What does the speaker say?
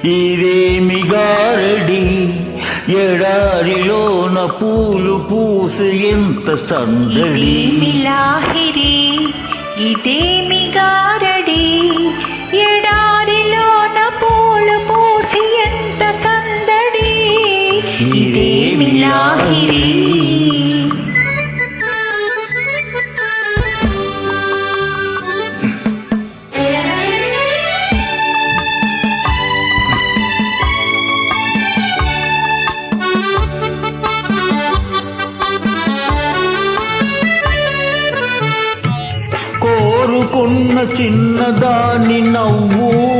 ఇదేమి గారడి ఎడారిలోన పూలు పూసి ఎంత సందడి. లాహిరి ఇదేమి గారడి ఎడారిలోన పూలు పూసి ఎంత సందడి. ఇదేమి లాహిరి. కోరుకున్న చిన్నదాని నవ్వు